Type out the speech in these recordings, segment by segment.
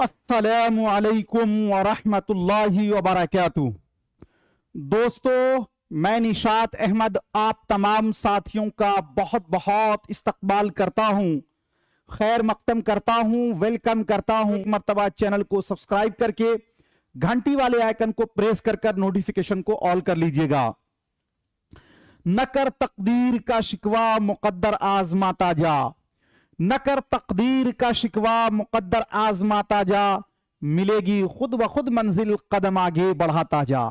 अस्सलामु अलैकुम वरहमतुल्लाहि वबरकातुहू। दोस्तों, मैं निशात अहमद आप तमाम साथियों का बहुत बहुत इस्तकबाल करता हूं, खैर मकदम करता हूं, वेलकम करता हूं। मर्तबा चैनल को सब्सक्राइब करके घंटी वाले आइकन को प्रेस कर नोटिफिकेशन को ऑल कर लीजिएगा। न कर तकदीर का शिकवा मुकद्दर आजमाता जा, न कर तकदीर का शिकवा मुकद्दर आजमाता जा, मिलेगी खुद ब खुद मंजिल कदम आगे बढ़ाता जा।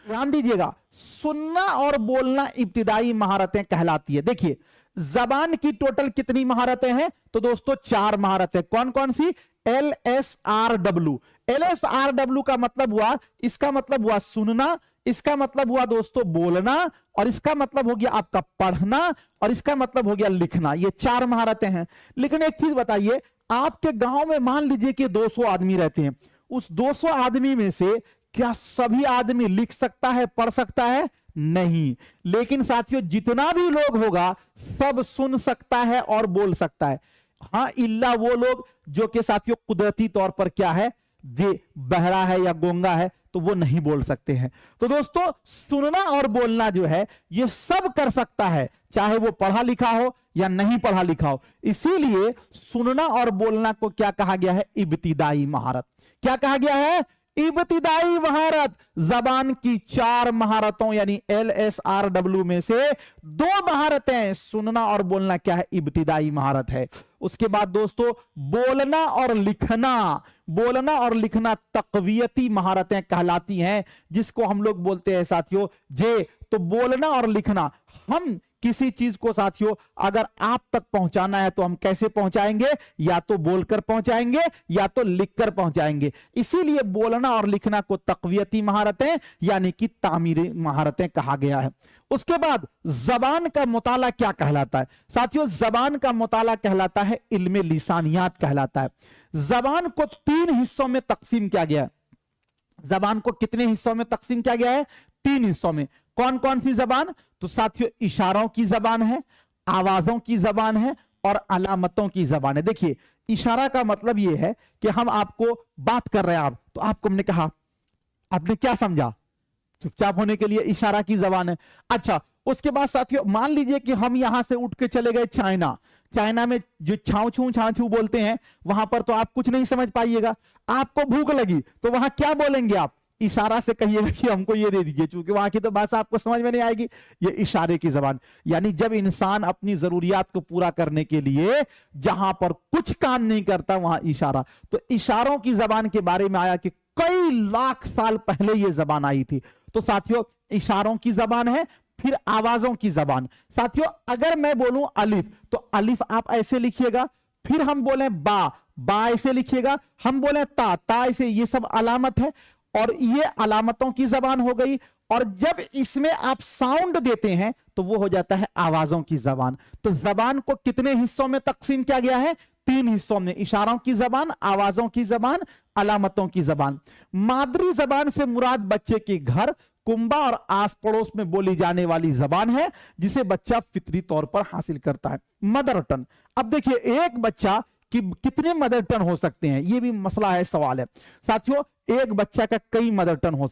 ध्यान दीजिएगा, सुनना और बोलना इब्तिदाई महारतें कहलाती है। देखिए, जबान की टोटल कितनी महारतें हैं? तो दोस्तों 4 महारतें। कौन कौन सी? LSRW। LSRW का मतलब हुआ, इसका मतलब हुआ सुनना, इसका मतलब हुआ दोस्तों बोलना, और इसका मतलब हो गया आपका पढ़ना, और इसका मतलब हो गया लिखना। ये 4 महारतें हैं। लेकिन एक चीज बताइए, आपके गांव में मान लीजिए कि 200 आदमी रहते हैं, उस 200 आदमी में से क्या सभी आदमी लिख सकता है, पढ़ सकता है? नहीं। लेकिन साथियों, जितना भी लोग होगा सब सुन सकता है और बोल सकता है। हां, इल्ला वो लोग जो कि साथियों कुदरती तौर पर क्या है, जे बहरा है या गूंगा है, तो वो नहीं बोल सकते हैं। तो दोस्तों, सुनना और बोलना जो है ये सब कर सकता है, चाहे वो पढ़ा लिखा हो या नहीं पढ़ा लिखा हो। इसीलिए सुनना और बोलना को क्या कहा गया है? इब्तिदाई महारत। क्या कहा गया है? इब्तिदाई महारत। जबान की 4 महारतों यानी LSRW में से 2 महारतें सुनना और बोलना क्या है? इब्तिदाई महारत है। उसके बाद दोस्तों बोलना और लिखना, बोलना और लिखना तकवियती महारतें कहलाती हैं, जिसको हम लोग बोलते हैं साथियों जे। तो बोलना और लिखना, हम किसी चीज को साथियों अगर आप तक पहुंचाना है तो हम कैसे पहुंचाएंगे? या तो बोलकर पहुंचाएंगे या तो लिखकर पहुंचाएंगे। इसीलिए बोलना और लिखना को तकवियती महारतें यानी कि तामीरी महारतें कहा गया है। उसके बाद जबान का मुताला क्या कहलाता है? साथियों, जबान का मुताला कहलाता है इल्मे लिसानियात कहलाता है। जबान को 3 हिस्सों में तकसीम किया गया है। जबान को कितने हिस्सों में तकसीम किया गया है? 3 हिस्सों में। कौन कौन सी जबान? तो साथियों, इशारों की जबान है, आवाजों की जबान है, और अलामतों की जबान है। देखिए, इशारा का मतलब यह है कि हम आपको बात कर रहे हैं, आप तो आपको हमने कहा, आपने क्या समझा? चुपचाप होने के लिए इशारा की जबान है। अच्छा, उसके बाद साथियों मान लीजिए कि हम यहां से उठ के चले गए चाइना। चाइना में जो छाऊ छू बोलते हैं, वहां पर तो आप कुछ नहीं समझ पाइएगा। आपको भूख लगी तो वहां क्या बोलेंगे? आप इशारा से कहिएगा कि हमको ये दे दीजिए, क्योंकि वहां की तो भाषा आपको समझ में नहीं आएगी। ये इशारे की जबान। यानी जब इंसान अपनी जरूरियात को पूरा करने के लिए जहां पर कुछ काम नहीं करता वहां इशारा। तो इशारों की जबान के बारे में आया कि कई लाख साल पहले ये जबान आई थी। तो साथियों, इशारों की जबान है। फिर आवाजों की जबान। साथियों, अगर मैं बोलूं अलिफ, तो अलिफ आप ऐसे लिखिएगा। फिर हम बोले बा, बा ऐसे लिखिएगा। हम बोले ता, ता ऐसे। ये सब अलामत है, और ये अलामतों की जबान हो गई। और जब इसमें आप साउंड देते हैं तो वो हो जाता है आवाजों की जबान। तो जबान को कितने हिस्सों में तकसीम किया गया है? 3 हिस्सों में। इशारों की जबान, आवाजों की जबान, अलामतों की जबान। मादरी जबान से मुराद बच्चे के घर, कुंबा और आस पड़ोस में बोली जाने वाली जबान है, जिसे बच्चा फितरी तौर पर हासिल करता है। Mother tongue. अब देखिए, एक बच्चा कि कितने मदर टंग हो सकते हैं, ये भी मसला है, सवाल है साथियों। एक बच्चा का कई मदर टंग हो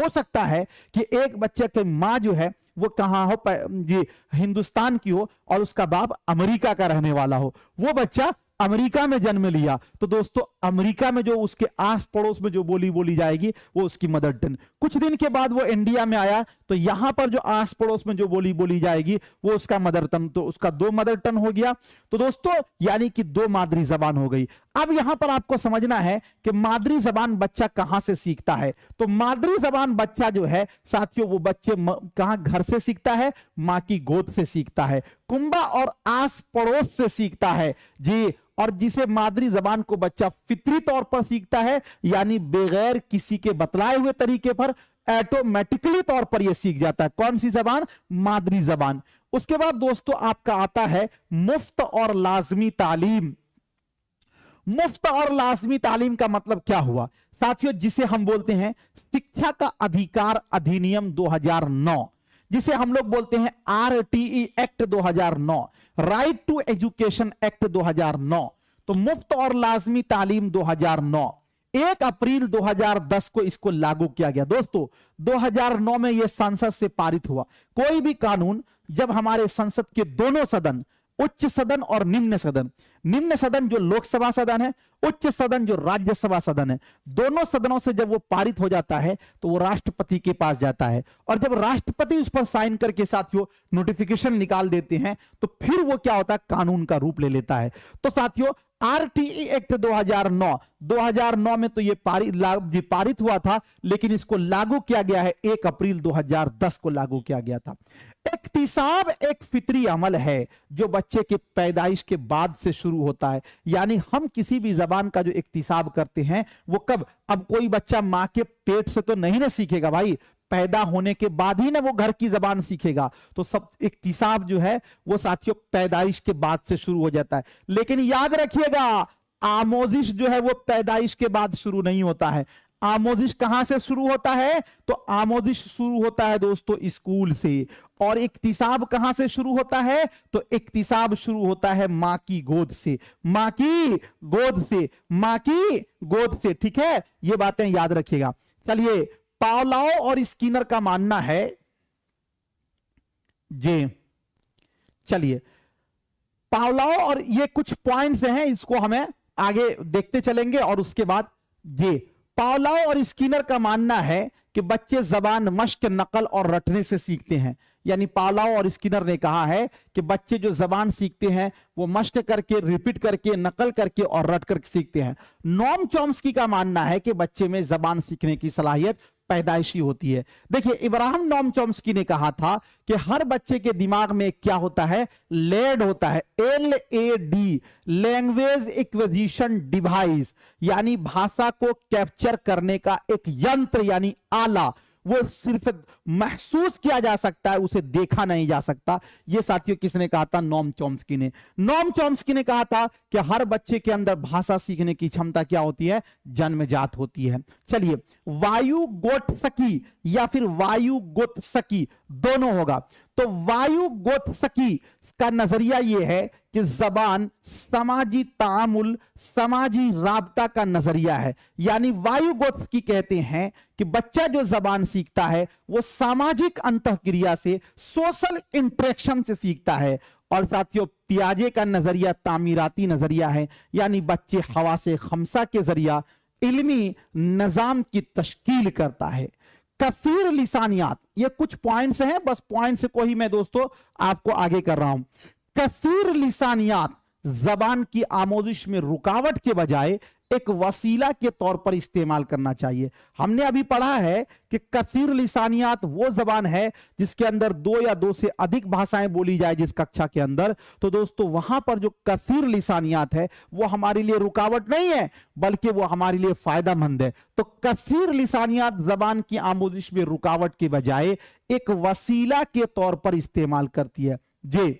सकता है कि एक बच्चा की माँ जो है वो कहां हो, जी हिंदुस्तान की हो, और उसका बाप अमेरिका का रहने वाला हो। वो बच्चा अमेरिका में जन्म लिया, तो दोस्तों अमेरिका में जो उसके आस पड़ोस में जो बोली बोली जाएगी वो उसकी मदर टंग। कुछ दिन के बाद वो इंडिया में आया, तो यहां पर जो आस पड़ोस में जो बोली बोली जाएगी वो उसका मदर टंग। तो उसका 2 मदर टंग हो गया। तो दोस्तों यानी कि 2 मादरी जबान हो गई। अब यहां पर आपको समझना है कि मादरी जबान बच्चा कहां से सीखता है। तो मादरी जबान बच्चा जो है साथियों, वो बच्चे कहां, घर से सीखता है, मां की गोद से सीखता है, कुंबा और आस पड़ोस से सीखता है जी। और जिसे मादरी जबान को बच्चा फितरी तौर पर सीखता है, यानी बगैर किसी के बतलाए हुए तरीके पर ऑटोमेटिकली तौर पर यह सीख जाता है। कौन सी जबान? मादरी जबान। उसके बाद दोस्तों आपका आता है मुफ्त और लाजमी तालीम। मुफ्त और लाजमी तालीम का मतलब क्या हुआ साथियों? जिसे हम बोलते हैं शिक्षा का अधिकार अधिनियम 2009, जिसे हम लोग बोलते हैं RTE act 2009, right to education act 2009। तो मुफ्त और लाजमी तालीम 2009 1 अप्रैल 2010 को इसको लागू किया गया। दोस्तों 2009 में यह संसद से पारित हुआ। कोई भी कानून जब हमारे संसद के दोनों सदन, उच्च सदन और निम्न सदन जो लोकसभा सदन है, उच्च सदन जो राज्यसभा सदन है, दोनों सदनों से जब वो पारित हो जाता है तो वो राष्ट्रपति के पास जाता है, और जब राष्ट्रपति उस पर साइन करके साथियों नोटिफिकेशन निकाल देते हैं तो फिर वो क्या होता है, कानून का रूप ले लेता है। तो साथियों आरटीई एक्ट 2009 में तो ये पारित हुआ था, लेकिन इसको लागू किया गया है 1 अप्रैल 2010 को लागू किया गया था। इख्तिसाब एक फितरी अमल है जो बच्चे के पैदाइश के बाद से शुरू होता है। यानी हम किसी भी जबान का जो इख्तिसाब करते हैं वो कब, अब कोई बच्चा मां के पेट से तो नहीं ना सीखेगा भाई, पैदा होने के बाद ही ना वो घर की जबान सीखेगा। तो सब इख्तिसाब जो है वो साथियों पैदाइश के बाद से शुरू हो जाता है। लेकिन याद रखिएगा आमोजिश जो है वो पैदाइश के बाद शुरू नहीं होता है। आमोजिश कहां से शुरू होता है, तो आमोजिश शुरू होता है दोस्तों स्कूल से। और इख्तिसाब कहां से शुरू होता है, तो इख्तिसाब शुरू होता है मां की गोद से, मां की गोद से। ठीक है, ये बातें याद रखिएगा। चलिए पावलोव और स्किनर का मानना है जे, चलिए पावलोव और ये कुछ पॉइंट्स हैं, इसको हमें आगे देखते चलेंगे। और उसके बाद ये पावलोव और स्किनर का मानना है कि बच्चे जबान मश्क, नकल और रटने से सीखते हैं। यानी पावलोव और स्किनर ने कहा है कि बच्चे जो जबान सीखते हैं वो मश्क करके, रिपीट करके, नकल करके और रट करके सीखते हैं। नोम चॉम्स्की का मानना है कि बच्चे में जबान सीखने की सलाहियत पैदाइशी होती है। देखिए इब्राहिम नोम चॉम्स्की ने कहा था कि हर बच्चे के दिमाग में क्या होता है, लेड होता है, LAD, लैंग्वेज एक्विजिशन डिवाइस, यानी भाषा को कैप्चर करने का एक यंत्र यानी आला। वो सिर्फ महसूस किया जा सकता है, उसे देखा नहीं जा सकता। ये साथियों किसने कहा था, नोम चॉम्स्की ने। नोम चॉम्स्की ने कहा था कि हर बच्चे के अंदर भाषा सीखने की क्षमता क्या होती है, जन्मजात होती है। चलिए वायुगोत्स्की या फिर वायुगोत्स्की दोनों होगा। तो वायुगोत्स्की का नजरिया यह है कि जबान समाजी तामुल, समाजी राबता का नजरिया है। यानी वायुगोत्स्की कहते हैं कि बच्चा जो जबान सीखता है वो सामाजिक अंतःक्रिया से, सोशल इंटरेक्शन से सीखता है। और साथियों पियाजे का नजरिया तामीराती नजरिया है, यानी बच्चे हवा से खमसा के जरिया इल्मी निजाम की तश्कील करता है। कसीर लिसानियात, ये कुछ पॉइंट्स हैं, बस पॉइंट्स को ही मैं दोस्तों आपको आगे कर रहा हूं। कसीर लिसानियात जबान की आमोजिश में रुकावट के बजाय एक वसीला के तौर पर इस्तेमाल करना चाहिए। हमने अभी पढ़ा है कि कसीर लिसानियात वो जबान है जिसके अंदर 2 या 2 से अधिक भाषाएं बोली जाए जिस कक्षा के अंदर। तो दोस्तों वहां पर जो कसीर लिसानियात है वो हमारे लिए रुकावट नहीं है, बल्कि वो हमारे लिए फायदेमंद है। तो कसीर लिसानियात जबान की आमोजिश में रुकावट के बजाय एक वसीला के तौर पर इस्तेमाल करती है। जे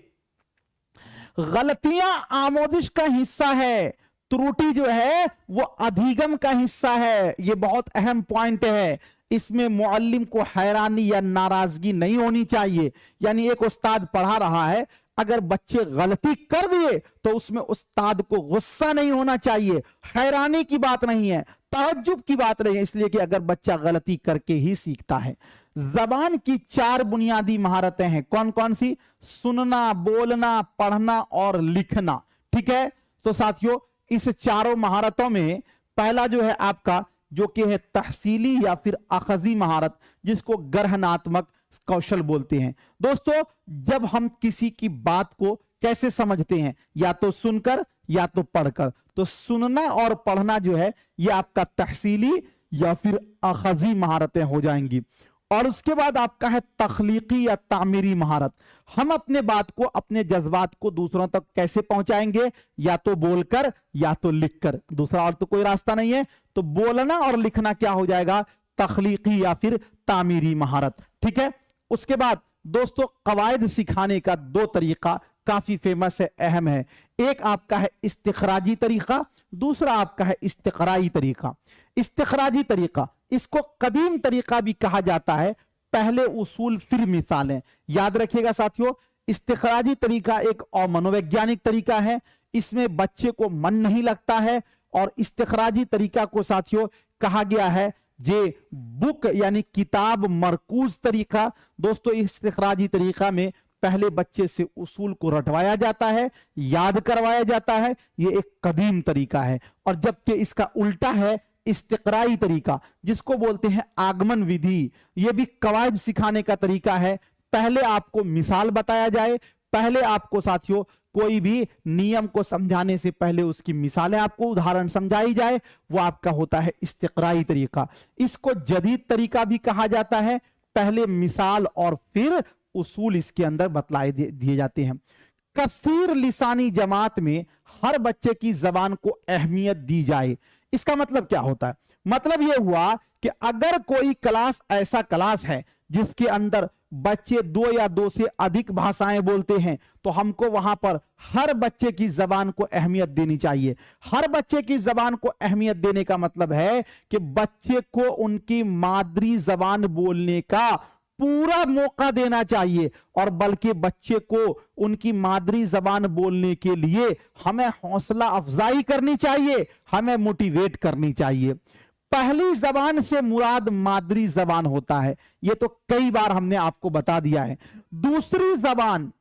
गलतियां आमोजिश का हिस्सा है, त्रुटि जो है वो अधिगम का हिस्सा है। ये बहुत अहम पॉइंट है। इसमें मुअल्लिम को हैरानी या नाराजगी नहीं होनी चाहिए। यानी एक उस्ताद पढ़ा रहा है, अगर बच्चे गलती कर दिए तो उसमें उस्ताद को गुस्सा नहीं होना चाहिए, हैरानी की बात नहीं है, ताज्जुब की बात नहीं है, इसलिए कि अगर बच्चा गलती करके ही सीखता है। जबान की 4 बुनियादी महारतें हैं। कौन कौन सी? सुनना, बोलना, पढ़ना और लिखना। ठीक है, तो साथियों इस चारों महारतों में पहला जो है आपका जो कि है तहसीली या फिर अखजी महारत, जिसको ग्रहणात्मक कौशल बोलते हैं। दोस्तों जब हम किसी की बात को कैसे समझते हैं, या तो सुनकर या तो पढ़कर। तो सुनना और पढ़ना जो है ये आपका तहसीली या फिर अखजी महारतें हो जाएंगी। और उसके बाद आपका है तख्लीकी या तामीरी महारत। हम अपने बात को, अपने जज्बात को दूसरों तक कैसे पहुंचाएंगे, या तो बोलकर या तो लिखकर, दूसरा और तो कोई रास्ता नहीं है। तो बोलना और लिखना क्या हो जाएगा, तख्लीकी या फिर तामीरी महारत। ठीक है, उसके बाद दोस्तों कवायद सिखाने का 2 तरीका काफी फेमस है, अहम है। एक आपका है इस्तिखराजी तरीका, दूसरा आपका है इस्तिकराई तरीका। इस्तिखराजी तरीका, इसको कदीम तरीका भी कहा जाता है, पहले उसूल फिर मिसालें। याद रखिएगा साथियों, इस्तिखराजी तरीका एक और मनोवैज्ञानिक तरीका है। इसमें बच्चे को मन नहीं लगता है और इस्तिखराजी तरीका को साथियों कहा गया है जे बुक यानी किताब मरकूज तरीका। दोस्तों इस्तिखराजी तरीका में पहले बच्चे से उसूल को रटवाया जाता है, याद करवाया जाता है, ये एक कदीम तरीका है। और जबकि इसका उल्टा है इस्तिक़राई तरीका, जिसको बोलते हैं आगमन विधि। यह भी कवायद सिखाने का तरीका है। पहले आपको मिसाल बताया जाए, पहले आपको साथियों कोई भी नियम को समझाने से पहले उसकी मिसालें आपको उदाहरण समझाई जाए, वो आपका होता है इस्तिक़राई तरीका। इसको जदीद तरीका भी कहा जाता है। पहले मिसाल और फिर उसूल इसके अंदर बतलाए दिए जाते हैं। कसीर लिसानी जमात में हर बच्चे की जबान को अहमियत दी जाए। इसका मतलब क्या होता है? मतलब यह हुआ कि अगर कोई क्लास ऐसा क्लास है जिसके अंदर बच्चे 2 या 2 से अधिक भाषाएं बोलते हैं, तो हमको वहां पर हर बच्चे की जबान को अहमियत देनी चाहिए। हर बच्चे की जबान को अहमियत देने का मतलब है कि बच्चे को उनकी मादरी जबान बोलने का पूरा मौका देना चाहिए, और बल्कि बच्चे को उनकी मादरी जबान बोलने के लिए हमें हौसला अफजाई करनी चाहिए, हमें मोटिवेट करनी चाहिए। पहली जबान से मुराद मादरी जबान होता है, यह तो कई बार हमने आपको बता दिया है। दूसरी जबान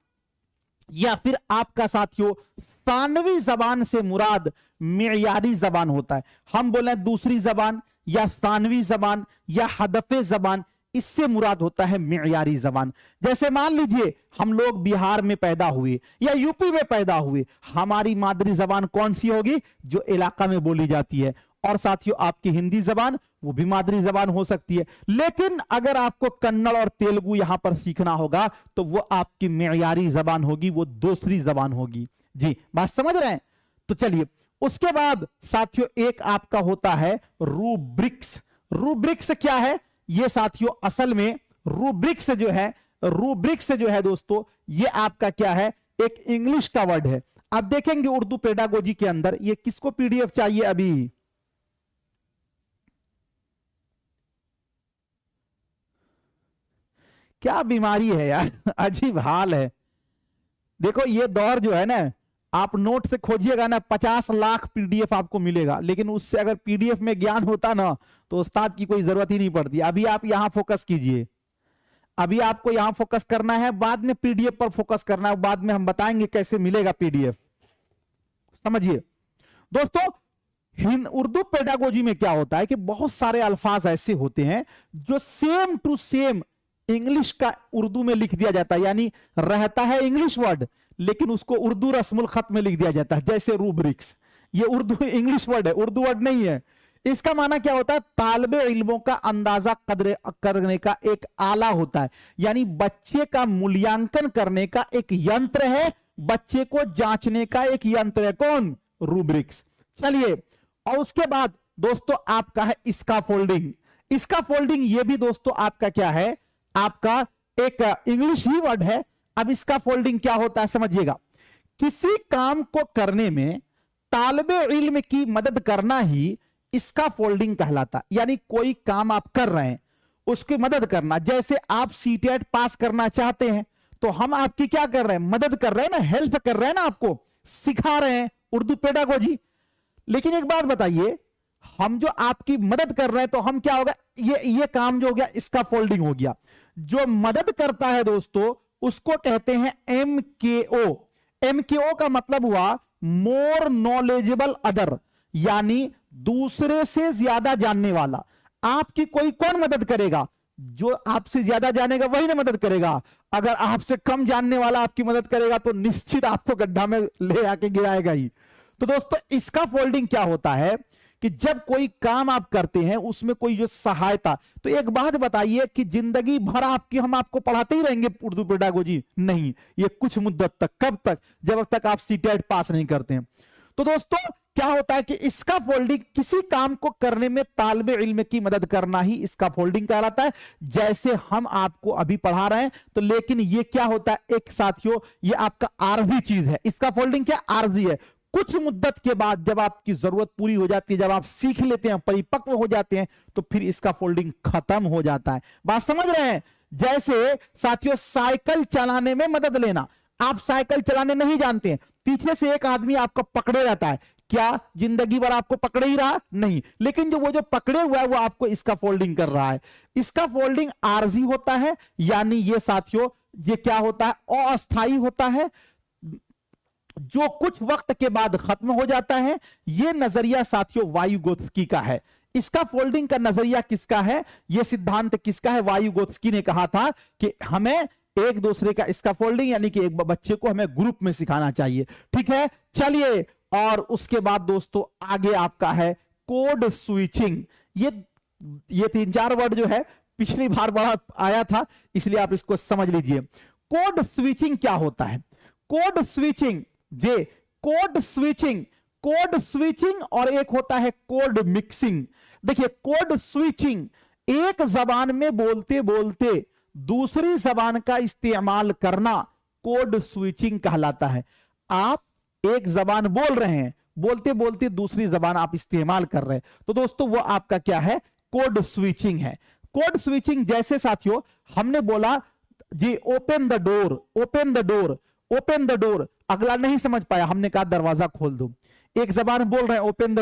या फिर आपका साथियों सानवी जबान से मुराद मेयारी जबान होता है। हम बोले दूसरी जबान या सानवी जबान या हदफे जबान, इससे मुराद होता है मेयारी जबान। जैसे मान लीजिए हम लोग बिहार में पैदा हुए या यूपी में पैदा हुए, हमारी मादरी जबान कौन सी होगी? जो इलाका में बोली जाती है। और साथियों आपकी हिंदी जबान वो भी मादरी जबान हो सकती है, लेकिन अगर आपको कन्नड़ और तेलुगु यहां पर सीखना होगा तो वो आपकी मेयारी जबान होगी, वो दूसरी जबान होगी। जी बात समझ रहे हैं? तो चलिए उसके बाद साथियों एक आपका होता है रूब्रिक्स। रूब्रिक्स क्या है? ये साथियों असल में रूब्रिक्स जो है दोस्तों, ये आपका क्या है? एक इंग्लिश का वर्ड है। आप देखेंगे उर्दू पेडागोजी के अंदर, ये किसको पीडीएफ चाहिए अभी? क्या बीमारी है यार, अजीब हाल है। देखो ये दौर जो है ना, आप नोट से खोजिएगा ना 50 लाख पीडीएफ आपको मिलेगा, लेकिन उससे अगर पीडीएफ में ज्ञान होता ना तो उस्ताद की कोई जरूरत ही नहीं पड़ती। अभी आप यहां फोकस कीजिए, अभी आपको यहां फोकस करना है, बाद में पीडीएफ पर फोकस करना है, बाद में हम बताएंगे कैसे मिलेगा पीडीएफ। समझिए दोस्तों उर्दू पेडागोजी में क्या होता है कि बहुत सारे अल्फाज ऐसे होते हैं जो सेम टू सेम इंग्लिश का उर्दू में लिख दिया जाता है, यानी रहता है इंग्लिश वर्ड लेकिन उसको उर्दू रस्मुल खत में लिख दिया जाता है। जैसे रूब्रिक्स, ये उर्दू इंग्लिश वर्ड है, उर्दू वर्ड नहीं है। इसका माना क्या होता है? तालिबे इल्मों का अंदाजा करने का एक आला होता है, यानी बच्चे का मूल्यांकन करने का एक यंत्र है, बच्चे को जांचने का एक यंत्र है। कौन? रूब्रिक्स। चलिए और उसके बाद दोस्तों आपका है इसका फोल्डिंग। इसका फोल्डिंग ये भी दोस्तों आपका क्या है? आपका एक इंग्लिश ही वर्ड है। अब इसका फोल्डिंग क्या होता है समझिएगा। किसी काम को करने में तालिबे इल्म की मदद करना ही इसका फोल्डिंग कहलाता, यानी कोई काम आप कर रहे हैं उसकी मदद करना। जैसे आप सीटेट पास करना चाहते हैं तो हम आपकी क्या कर रहे हैं? मदद कर रहे हैं ना, हेल्प कर रहे हैं ना, आपको सिखा रहे हैं उर्दू पेडागोजी। लेकिन एक बात बताइए, हम जो आपकी मदद कर रहे हैं तो हम क्या होगा? ये काम जो हो गया इसका फोल्डिंग हो गया। जो मदद करता है दोस्तों उसको कहते हैं MKO। MKO का मतलब हुआ मोर नॉलेजेबल अदर, यानी दूसरे से ज्यादा जानने वाला। आपकी कोई कौन मदद करेगा? जो आपसे ज्यादा जानेगा वही ना मदद करेगा। अगर आपसे कम जानने वाला आपकी मदद करेगा तो निश्चित आपको गड्ढा में ले आके गिराएगा ही। तो दोस्तों इसका फोल्डिंग क्या होता है कि जब कोई काम आप करते हैं उसमें कोई जो सहायता। तो एक बात बताइए कि जिंदगी भर हम आपको पढ़ाते ही रहेंगे उर्दू पेडागोजी? नहीं, ये कुछ मुद्दत तक। कब तक? जब तक आप सीटेट पास नहीं करते हैं। तो दोस्तों क्या होता है कि इसका फोल्डिंग किसी काम को करने में तालिबे इल्म की मदद करना ही इसका फोल्डिंग कहलाता है। जैसे हम आपको अभी पढ़ा रहे हैं तो, लेकिन ये क्या होता है एक साथियों, ये आपका आर्जी चीज है। इसका फोल्डिंग क्या? आर्जी है। कुछ मुद्दत के बाद जब आपकी जरूरत पूरी हो जाती है, जब आप सीख लेते हैं, परिपक्व हो जाते हैं, तो फिर इसका फोल्डिंग खत्म हो जाता है। बात समझ रहे हैं? जैसे साथियों साइकिल चलाने में मदद लेना। आप साइकिल चलाने नहीं जानते हैं, पीछे से एक आदमी आपको पकड़े रहता है, क्या जिंदगी भर आपको पकड़े ही रहा? नहीं, लेकिन जो वो जो पकड़े हुआ है वो आपको इसका फोल्डिंग कर रहा है। इसका फोल्डिंग आरजी होता है, यानी ये साथियों ये क्या होता है? अस्थाई होता है, जो कुछ वक्त के बाद खत्म हो जाता है। यह नजरिया साथियों वायुगोत्स्की का है। इसका फोल्डिंग का नजरिया किसका है? यह सिद्धांत किसका है? वायुगोत्स्की ने कहा था कि हमें एक दूसरे का इसका फोल्डिंग यानी कि एक बच्चे को हमें ग्रुप में सिखाना चाहिए। ठीक है, चलिए। और उसके बाद दोस्तों आगे आपका है कोड स्विचिंग। ये 3-4 वर्ड जो है पिछली बार बड़ा आया था, इसलिए आप इसको समझ लीजिए। कोड स्विचिंग क्या होता है? कोड स्विचिंग कोड स्विचिंग और एक होता है कोड मिक्सिंग। देखिए, कोड स्विचिंग एक जबान में बोलते बोलते दूसरी जबान का इस्तेमाल करना कोड स्विचिंग कहलाता है। आप एक जबान बोल रहे हैं, बोलते बोलते दूसरी जबान आप इस्तेमाल कर रहे हैं, तो दोस्तों वो आपका क्या है? कोड स्विचिंग है। कोड स्विचिंग जैसे साथियों हमने बोला जी ओपन द डोर, अगला नहीं समझ पाया, हमने कहा दरवाजा खोल दो। एक जबान बोल रहे हैं ओपन द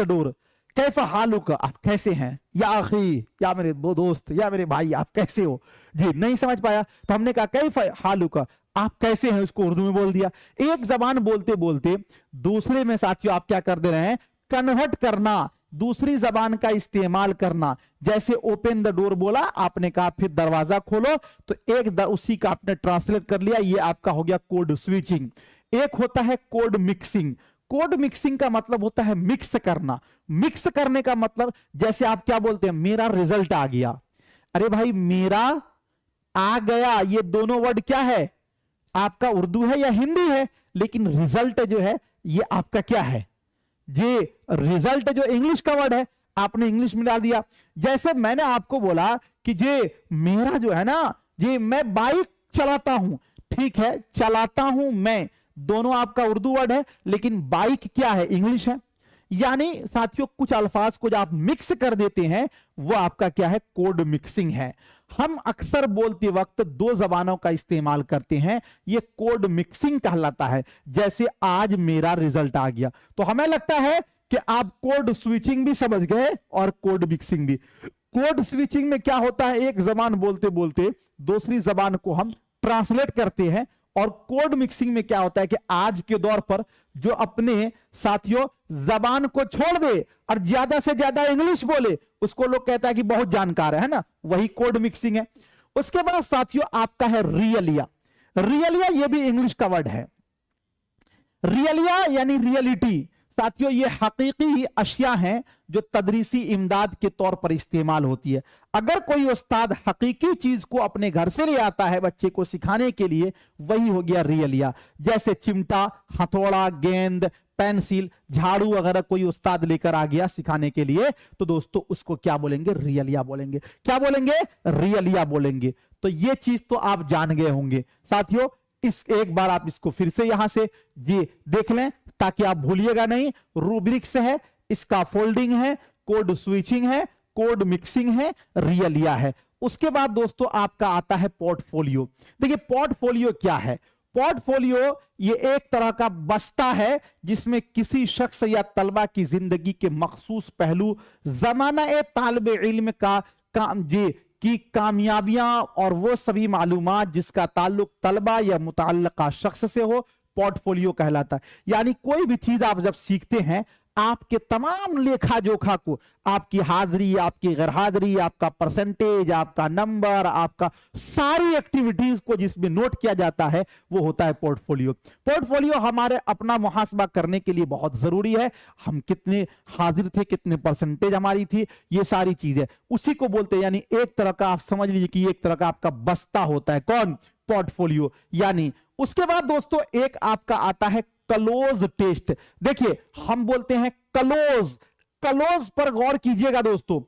डोर, कैसा हालुक, आप कैसे हैं? या आखी, या मेरे वो दोस्त, या मेरे भाई, आप कैसे हो? जी नहीं समझ पाया, तो हमने कहा कैफा हालुक, आप कैसे हैं, उसको उर्दू में बोल दिया। एक जबान बोलते बोलते दूसरे में साथियों आप क्या कर दे रहे हैं? कन्वर्ट करना, दूसरी जबान का इस्तेमाल करना। जैसे ओपन द डोर बोला, आपने कहा फिर दरवाजा खोलो, तो उसी का आपने ट्रांसलेट कर लिया, ये आपका हो गया कोड स्विचिंग। एक होता है कोड मिक्सिंग। कोड मिक्सिंग का मतलब होता है मिक्स करना। मिक्स करने का मतलब जैसे आप क्या बोलते हैं? मेरा रिजल्ट आ गया। अरे भाई, मेरा आ गया, ये दोनों वर्ड क्या है? आपका उर्दू है या हिंदी है, लेकिन रिजल्ट जो है ये आपका क्या है? जे रिजल्ट जो इंग्लिश का वर्ड है, आपने इंग्लिश में डाल दिया। जैसे मैंने आपको बोला कि जे मेरा जो है ना, जे मैं बाइक चलाता हूं, ठीक है, चलाता हूं मैं, दोनों आपका उर्दू वर्ड है, लेकिन बाइक क्या है? इंग्लिश है। यानी साथियों कुछ अल्फाज को जब आप मिक्स कर देते हैं वो आपका क्या है? कोड मिक्सिंग है। हम अक्सर बोलते वक्त दो जबानों का इस्तेमाल करते हैं, ये कोड मिक्सिंग कहलाता है। जैसे आज मेरा रिजल्ट आ गया, तो हमें लगता है कि आप कोड स्विचिंग भी समझ गए और कोड मिक्सिंग भी। कोड स्विचिंग में क्या होता है? एक जबान बोलते बोलते दूसरी जबान को हम ट्रांसलेट करते हैं। और कोड मिक्सिंग में क्या होता है कि आज के दौर पर जो अपने साथियों जबान को छोड़ दे और ज्यादा से ज्यादा इंग्लिश बोले, उसको लोग कहता है कि बहुत जानकार है ना, वही कोड मिक्सिंग है। उसके बाद साथियों आपका है रियलिया। रियलिया ये भी इंग्लिश का वर्ड है। रियलिया यानी रियलिटी। साथियों ये हकीकी अशिया हैं जो तदरीसी इमदाद के तौर पर इस्तेमाल होती है। अगर कोई उस्ताद हकीकी चीज को अपने घर से ले आता है बच्चे को सिखाने के लिए, वही हो गया रियलिया। जैसे चिमटा, हथौड़ा, गेंद, पेंसिल, झाड़ू वगैरह कोई उस्ताद लेकर आ गया सिखाने के लिए, तो दोस्तों उसको क्या बोलेंगे? रियलिया बोलेंगे। क्या बोलेंगे? रियलिया बोलेंगे। तो ये चीज तो आप जान गए होंगे साथियों। इस एक बार आप इसको फिर से यहां से जी देख लें ताकि आप भूलिएगा नहीं। रूब्रिक्स है, इसका फोल्डिंग है, कोड स्विचिंग है, कोड मिक्सिंग है, रियलिया है। उसके बाद दोस्तों आपका आता है पोर्टफोलियो। देखिए पोर्टफोलियो क्या है? पोर्टफोलियो ये एक तरह का बस्ता है जिसमें किसी शख्स या तलबा की जिंदगी के मखसूस पहलू, जमाना ए तालिब इल्म का काम जी की कामयाबियां और वो सभी मालूमात जिसका ताल्लुक तलबा या मुतअल्लिका शख्स से हो, पोर्टफोलियो कहलाता है। यानी कोई भी चीज आप जब सीखते हैं, आपके तमाम लेखा जोखा को, आपकी हाजिरी, आपकी गैर हाजिरी, आपका परसेंटेज, आपका नंबर, आपका सारी एक्टिविटीज को जिसमें नोट किया जाता है वो होता है पोर्टफोलियो। पोर्टफोलियो हमारे अपना मुहासबा करने के लिए बहुत जरूरी है। हम कितने हाजिर थे, कितने परसेंटेज हमारी थी, ये सारी चीजें उसी को बोलते हैं। यानी एक तरह का आप समझ लीजिए कि एक तरह का आपका बस्ता होता है। कौन? पोर्टफोलियो। यानी उसके बाद दोस्तों एक आपका आता है क्लोज टेस्ट। देखिए हम बोलते हैं क्लोज, क्लोज पर गौर कीजिएगा दोस्तों।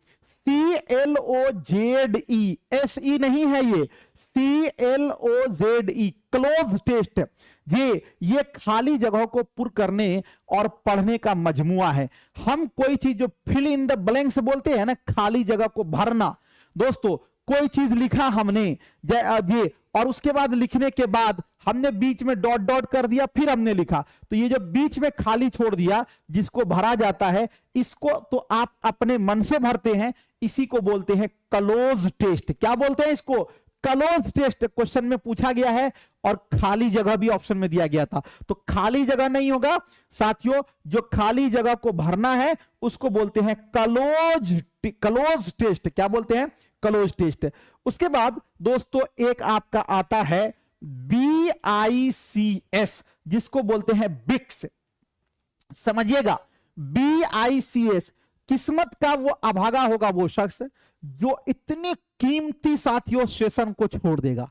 CLOZE, SE नहीं है, ये CLOZE, क्लोज टेस्ट। ये खाली जगहों को पुर करने और पढ़ने का मजमुआ है। हम कोई चीज जो फिल इन द ब्लैंक्स बोलते हैं ना, खाली जगह को भरना। दोस्तों कोई चीज लिखा हमने जी, और उसके बाद लिखने के बाद हमने बीच में डॉट डॉट कर दिया, फिर हमने लिखा, तो ये जो बीच में खाली छोड़ दिया जिसको भरा जाता है, इसको तो आप अपने मन से भरते हैं, इसी को बोलते हैं क्लोज टेस्ट। क्या बोलते हैं इसको? Cloze test. क्वेश्चन में पूछा गया है और खाली जगह भी ऑप्शन में दिया गया था, तो खाली जगह नहीं होगा साथियों, जो खाली जगह को भरना है उसको बोलते हैं क्लोज टेस्ट। क्या बोलते हैं? Cloze test. उसके बाद दोस्तों एक आपका आता है BICS, जिसको बोलते हैं बिक्स। समझिएगा, BICS, किस्मत का वो अभागा होगा वो शख्स जो इतनी कीमती साथियों सेशन को छोड़ देगा।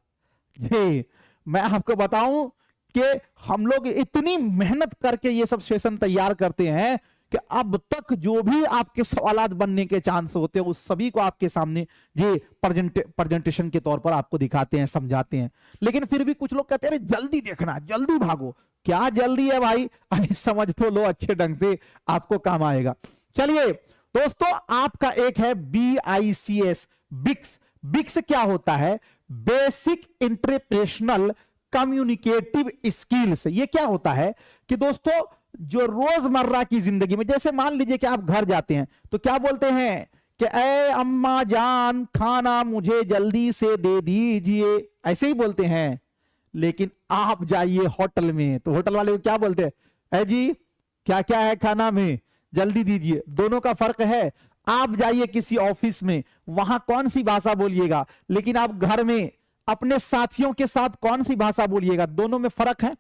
जी मैं आपको बताऊं कि हम लोग इतनी मेहनत करके ये सब सेशन तैयार करते हैं कि अब तक जो भी आपके सवालात बनने के चांस होते हैं उस सभी को आपके सामने जी प्रेजेंटेशन के तौर पर आपको दिखाते हैं, समझाते हैं। लेकिन फिर भी कुछ लोग कहते हैं जल्दी देखना, जल्दी भागो। क्या जल्दी है भाई? अरे समझ तो लो अच्छे ढंग से, आपको काम आएगा। चलिए दोस्तों, आपका एक है BICS, बिक्स। बिक्स क्या होता है? Basic interpersonal communicative skills. ये क्या होता है कि दोस्तों जो रोजमर्रा की जिंदगी में, जैसे मान लीजिए कि आप घर जाते हैं तो क्या बोलते हैं कि ए अम्मा जान खाना मुझे जल्दी से दे दीजिए, ऐसे ही बोलते हैं। लेकिन आप जाइए होटल में तो होटल वाले को क्या बोलते हैं? ए जी क्या क्या है खाना में, जल्दी दीजिए। दोनों का फर्क है। आप जाइए किसी ऑफिस में, वहां कौन सी भाषा बोलिएगा, लेकिन आप घर में अपने साथियों के साथ कौन सी भाषा बोलिएगा, दोनों में फर्क है।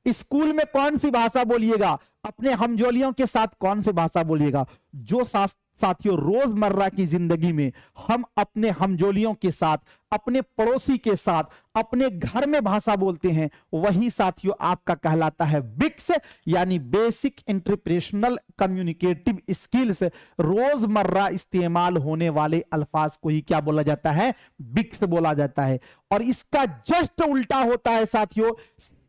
स्कूल में कौन सी भाषा बोलिएगा, अपने हमजोलियों के साथ कौन सी भाषा बोलिएगा। जो साथियों रोजमर्रा की जिंदगी में हम अपने हमजोलियों के साथ, अपने पड़ोसी के साथ, अपने घर में भाषा बोलते हैं, वही साथियों आपका कहलाता है बिक्स, यानी बेसिक इंटरप्रेशनल कम्युनिकेटिव स्किल्स। रोजमर्रा इस्तेमाल होने अल्फाज अल्फाज को ही क्या बोला जाता है? बिक्स बोला जाता है। और इसका जस्ट उल्टा होता है साथियों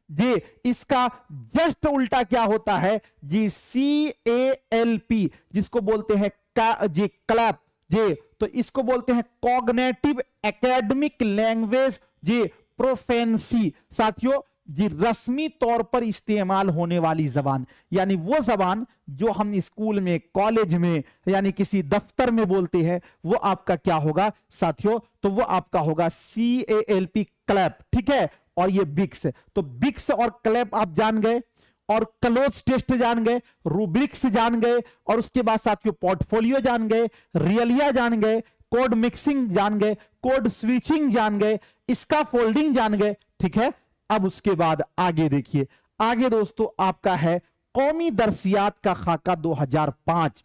जी, इसका जस्ट उल्टा क्या होता है जी? CALP, जिसको बोलते हैं जी क्लैप जी, तो इसको बोलते हैं कॉग्निटिव एकेडमिक लैंग्वेज जी प्रोफेंसी। साथियों जी रस्मी तौर पर इस्तेमाल होने वाली जबान, यानी वो जबान जो हम स्कूल में, कॉलेज में, यानी किसी दफ्तर में बोलते हैं, वो आपका क्या होगा साथियों? तो वो आपका होगा CALP क्लैप। ठीक है, और ये बिक्स। तो बिक्स और क्लैप आप जान गए, और क्लोज टेस्ट जान गए, रूब्रिक्स जान गए, और उसके बाद साथियों पोर्टफोलियो जान गए, रियलिया जान गए, कोड मिक्सिंग जान गए, कोड स्विचिंग जान गए, इसका फोल्डिंग जान गए। ठीक है, अब उसके बाद आगे देखिए, आगे दोस्तों आपका है कौमी दरसियात का खाका 2005।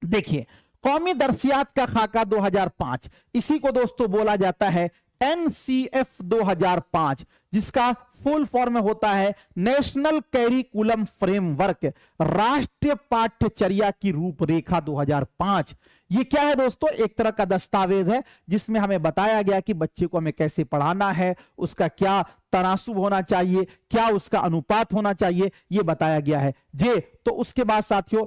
देखिए कौमी दरसियात का खाका 2005, इसी को दोस्तों बोला जाता है NCF 2005, जिसका फुल फॉर्म होता है नेशनल कैरिकुलम फ्रेमवर्क, राष्ट्रीय पाठ्यचर्या की रूपरेखा 2005। ये क्या है दोस्तों? एक तरह का दस्तावेज है जिसमें हमें बताया गया कि बच्चे को हमें कैसे पढ़ाना है, उसका क्या तनासुब होना चाहिए, क्या उसका अनुपात होना चाहिए, ये बताया गया है जी। तो उसके बाद साथियों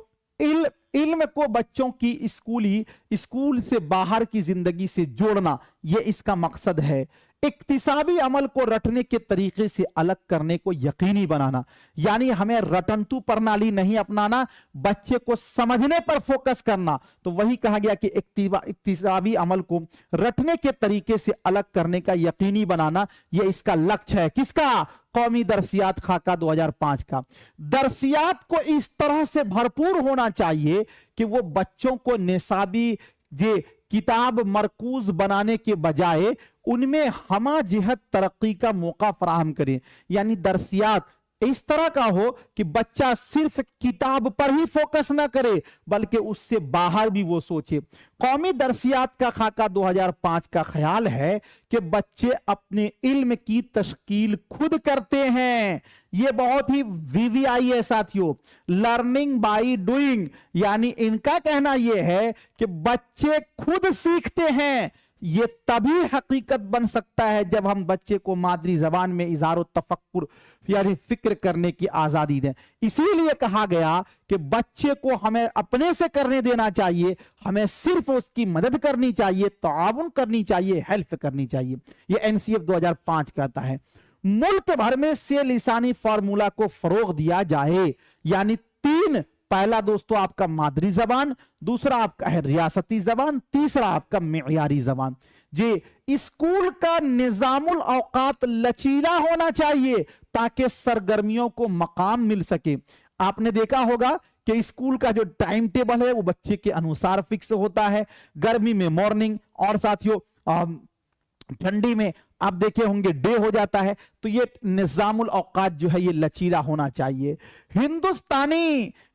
इल्म को बच्चों की स्कूल से बाहर की जिंदगी से जोड़ना, यह इसका मकसद है। इक्तिसाबी अमल को रटने के तरीके से अलग करने को यकीनी बनाना, यानी हमें रटंतु प्रणाली नहीं अपनाना, बच्चे को समझने पर फोकस करना। तो वही कहा गया कि इक्तिसाबी अमल को रटने के तरीके से अलग करने का यकीनी बनाना, यह इसका लक्ष्य है। किसका? कौमी दरसियात खाका 2005 का। दरसियात को इस तरह से भरपूर होना चाहिए कि वो बच्चों को निसाबी किताब मरकूज बनाने के बजाय उनमें हमा जिहत तरक्की का मौका फराहम करें। यानी दरसियात इस तरह का हो कि बच्चा सिर्फ किताब पर ही फोकस ना करे, बल्कि उससे बाहर भी वो सोचे। कौमी दरसियात का खाका 2005 का ख्याल है कि बच्चे अपने इल्म की तश्कील खुद करते हैं। ये बहुत ही VVI है साथियों, लर्निंग बाय डूइंग, यानी इनका कहना यह है कि बच्चे खुद सीखते हैं। ये तभी हकीकत बन सकता है जब हम बच्चे को मादरी जबान में इज़हार तफक्कुर यानी फिक्र करने की आजादी दें। इसीलिए कहा गया कि बच्चे को हमें अपने से करने देना चाहिए, हमें सिर्फ उसकी मदद करनी चाहिए, ताउन करनी चाहिए, हेल्प करनी चाहिए। ये NCF 2005 कहता है। मुल्क भर में से लिसानी फार्मूला को फरोग दिया जाए। यानी तीन, पहला दोस्तों आपका मादरी जबान, दूसरा आपका है रियासती जबान, तीसरा आपका मेयारी जबान। जी, स्कूल का निजामुल औकात लचीला होना चाहिए ताकि सरगर्मियों को मकाम मिल सके। आपने देखा होगा कि स्कूल का जो टाइम टेबल है वो बच्चे के अनुसार फिक्स होता है। गर्मी में मॉर्निंग और साथियों ठंडी में आप देखे होंगे डे हो जाता है। तो ये निजामुल औकात जो है ये लचीला होना चाहिए।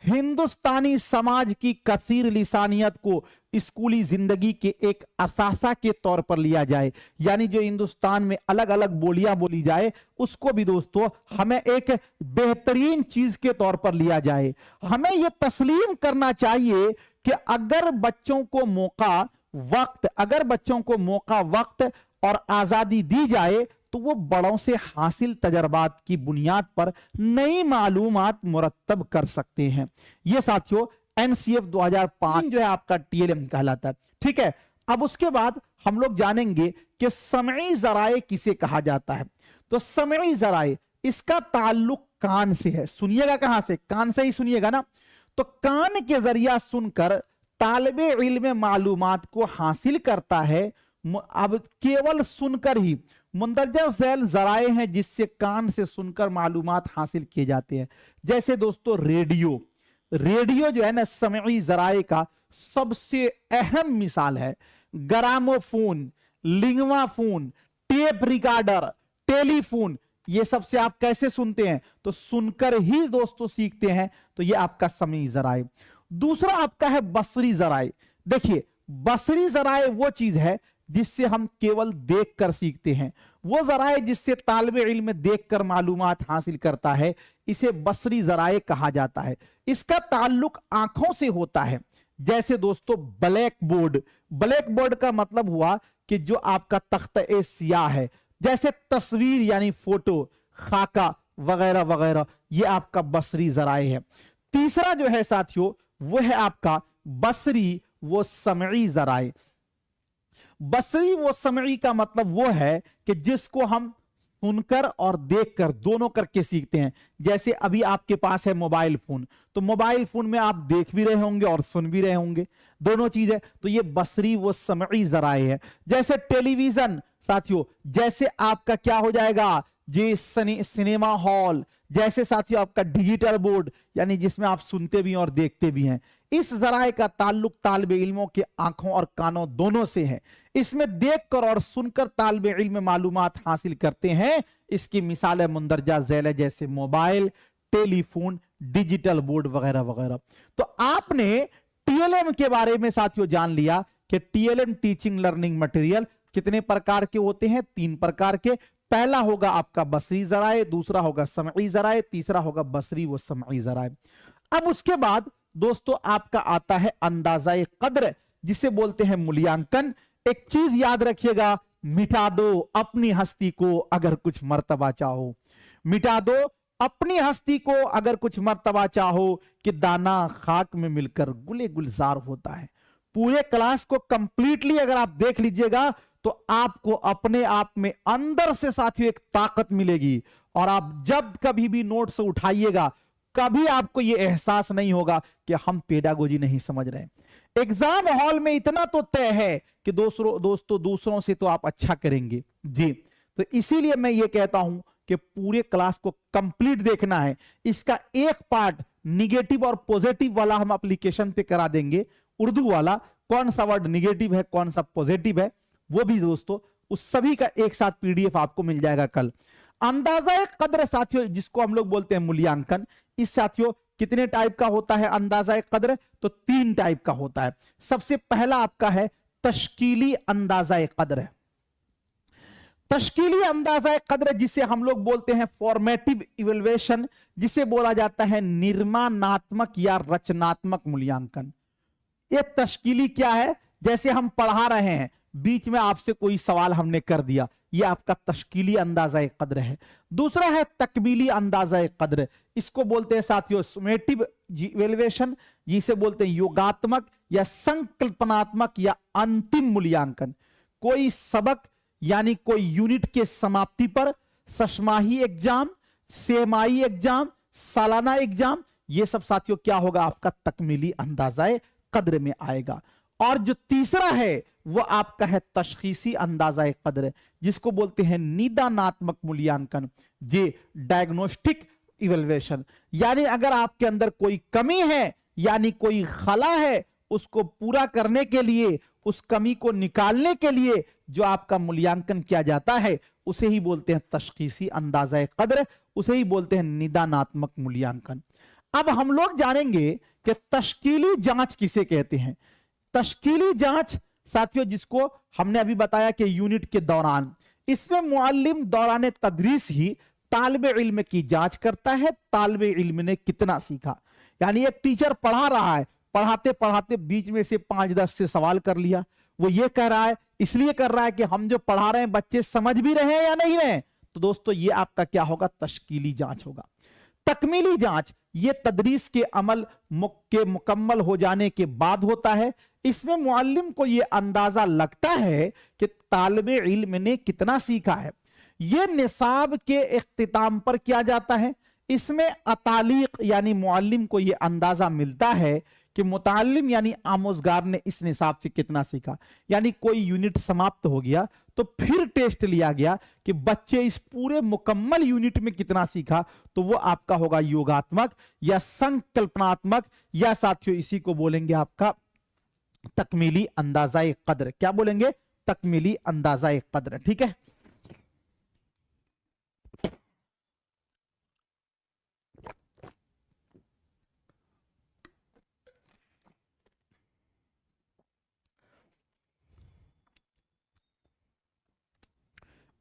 हिंदुस्तानी समाज की कसीर लिसानियत को स्कूली जिंदगी के एक असासा के तौर पर लिया जाए। यानी जो हिंदुस्तान में अलग अलग बोलियां बोली जाए उसको भी दोस्तों हमें एक बेहतरीन चीज के तौर पर लिया जाए। हमें यह तस्लीम करना चाहिए कि अगर बच्चों को मौका वक्त और आजादी दी जाए तो वो बड़ों से हासिल तजर्बात की बुनियाद पर नई मालूमात मुरत्तब कर सकते हैं। ये साथियों एनसीएफ 2005 जो है आपका टीएलएम कहलाता है। ठीक है, अब उसके बाद हम लोग जानेंगे कि समई जराए किसे कहा जाता है। तो समई जराए इसका ताल्लुक कान से है। सुनिएगा कहां से? कान से ही सुनिएगा ना। तो कान के जरिया सुनकर तालिबे इल्म मालूमात को हासिल करता है। अब केवल सुनकर ही मुंदरजा झैल जराए हैं जिससे कान से सुनकर मालूमात हासिल किए जाते हैं। जैसे दोस्तों रेडियो जो है ना समई जराए का सबसे अहम मिसाल है। ग्रामोफोन, लिंगवाफोन, टेप रिकॉर्डर, टेलीफोन, ये सबसे आप कैसे सुनते हैं? तो सुनकर ही दोस्तों सीखते हैं। तो ये आपका समई जराए। दूसरा आपका है बसरी जराए। देखिए, बसरी जराए वो चीज है जिससे हम केवल देखकर सीखते हैं। वो जराए जिससे तालिबे इल्म देखकर मालूमात हासिल करता है, इसे बसरी जराए कहा जाता है। इसका ताल्लुक आंखों से होता है। जैसे दोस्तों ब्लैक बोर्ड का मतलब हुआ कि जो आपका तख्ता सियाह है। जैसे तस्वीर यानी फोटो, खाका वगैरह वगैरह, ये आपका बसरी जराए है। तीसरा जो है साथियों वो है आपका बसरी वो समई जराए। बसरी वो समई का मतलब वो है कि जिसको हम सुनकर और देखकर दोनों करके सीखते हैं। जैसे अभी आपके पास है मोबाइल फोन, तो मोबाइल फोन में आप देख भी रहे होंगे और सुन भी रहे होंगे, दोनों चीजें। तो ये बसरी वो समई जराए है। जैसे टेलीविजन साथियों, जैसे आपका क्या हो जाएगा जी सिनेमा हॉल, जैसे साथियों आपका डिजिटल बोर्ड यानी जिसमें आप सुनते भी हैं और देखते भी हैं। इस जराए का ताल्लुक तालिबे इल्मों के आंखों और कानों दोनों से है। इसमें देखकर और सुनकर तालिबे इल्म मालूमात हासिल करते हैं। इसकी मिसाल है मुंदरजा झैल जैसे मोबाइल, टेलीफोन, डिजिटल बोर्ड वगैरह वगैरह। तो आपने टीएलएम के बारे में साथियों जान लिया कि टीएलएम टीचिंग लर्निंग मटेरियल कितने प्रकार के होते हैं? 3 प्रकार के। पहला होगा आपका बसरी जराए, दूसरा होगा समई जराए, तीसरा होगा बसरी व समई जराए। अब उसके बाद दोस्तों आपका आता है अंदाज़ाए कद्र, जिसे बोलते हैं मूल्यांकन। एक चीज याद रखिएगा, मिटा दो अपनी हस्ती को अगर कुछ मर्तबा चाहो। मिटा दो अपनी हस्ती को अगर कुछ मर्तबा चाहो कि दाना खाक में मिलकर गुले गुलजार होता है। पूरे क्लास को कंप्लीटली अगर आप देख लीजिएगा तो आपको अपने आप में अंदर से साथियों एक ताकत मिलेगी। और आप जब कभी भी नोट्स उठाइएगा, कभी आपको यह एहसास नहीं होगा कि हम पेडागोजी नहीं समझ रहे। एग्जाम हॉल में इतना तो तय है कि दोस्तों दूसरों से तो आप अच्छा करेंगे जी। तो इसीलिए मैं ये कहता हूं कि पूरे क्लास को कंप्लीट देखना है। इसका एक पार्ट निगेटिव और पॉजिटिव वाला हम एप्लीकेशन पे करा देंगे, उर्दू वाला। कौन सा वर्ड निगेटिव है, कौन सा पॉजिटिव है, वो भी दोस्तों उस सभी का एक साथ पीडीएफ आपको मिल जाएगा कल। अंदाजा कद्र साथियों, जिसको हम लोग बोलते हैं मूल्यांकन, इस साथियों कितने टाइप का होता है अंदाजा कद्र? तो 3 टाइप का होता है। सबसे पहला आपका है तश्कीली अंदाजा कद्र। तश्कीली अंदाजा कद्र जिसे हम लोग बोलते हैं फॉर्मेटिव इवैल्यूएशन, जिसे बोला जाता है निर्माणात्मक या रचनात्मक मूल्यांकन। ये तश्कीली क्या है? जैसे हम पढ़ा रहे हैं, बीच में आपसे कोई सवाल हमने कर दिया, यह आपका तश्कीली अंदाजा कद्र है। दूसरा है तकमीली अंदाजा कद्र, इसको बोलते हैं साथियों सुमेटिव इवैल्यूएशन, जिसे बोलते हैं योगात्मक या संकल्पनात्मक या अंतिम मूल्यांकन। कोई सबक यानी कोई यूनिट के समाप्ति पर सशमाही एग्जाम, सेमाही एग्जाम, सालाना एग्जाम, ये सब साथियों क्या होगा आपका तकमीली अंदाज़ाए कद्र में आएगा। और जो तीसरा है वो आपका है तशखीसी अंदाज़ाए कद्र, जिसको बोलते हैं निदानात्मक मूल्यांकन, जे डायग्नोस्टिक इवेल्युएशन। यानी अगर आपके अंदर कोई कमी है यानी कोई खला है, उसको पूरा करने के लिए, उस कमी को निकालने के लिए जो आपका मूल्यांकन किया जाता है उसे ही बोलते हैं तशखीसी अंदाज़ाए कद्र, उसे ही बोलते हैं निदानात्मक मूल्यांकन। अब हम लोग जानेंगे कि तश्कीली जांच किसे कहते हैं। तश्कीली जांच साथियों जिसको हमने अभी बताया कि यूनिट के दौरान, इसमें मुअल्लिम दौरान तदरीस ही तालिब इल्म की जांच करता है, तालिब इल्म ने कितना सीखा। यानी एक टीचर पढ़ा रहा है, पढ़ाते पढ़ाते बीच में से 5-10 से सवाल कर लिया, वो ये कह रहा है, इसलिए कर रहा है कि हम जो पढ़ा रहे हैं बच्चे समझ भी रहे हैं या नहीं रहे। तो दोस्तों ये आपका क्या होगा, तश्कीली जांच होगा। तकमीली जांच ये तदरीस के अमल के मुकम्मल हो जाने के बाद होता है। इसमें मुअल्लिम को ये अंदाजा लगता है कि तालिब इल्म ने कितना सीखा है। ये निसाब के इख्तिताम पर किया जाता है। इसमें अतालीक यानी मुअल्लिम को ये अंदाजा मिलता है कि मुतालिम यानी आमोजगार ने इस निसाब से कितना सीखा। यानी कोई यूनिट समाप्त हो गया तो फिर टेस्ट लिया गया कि बच्चे इस पूरे मुकम्मल यूनिट में कितना सीखा, तो वो आपका होगा योगात्मक या संकल्पनात्मक, या साथियों इसी को बोलेंगे आपका तकमीली अंदाज़ाए कद्र। क्या बोलेंगे, तकमीली अंदाज़ाए कद्र। ठीक है,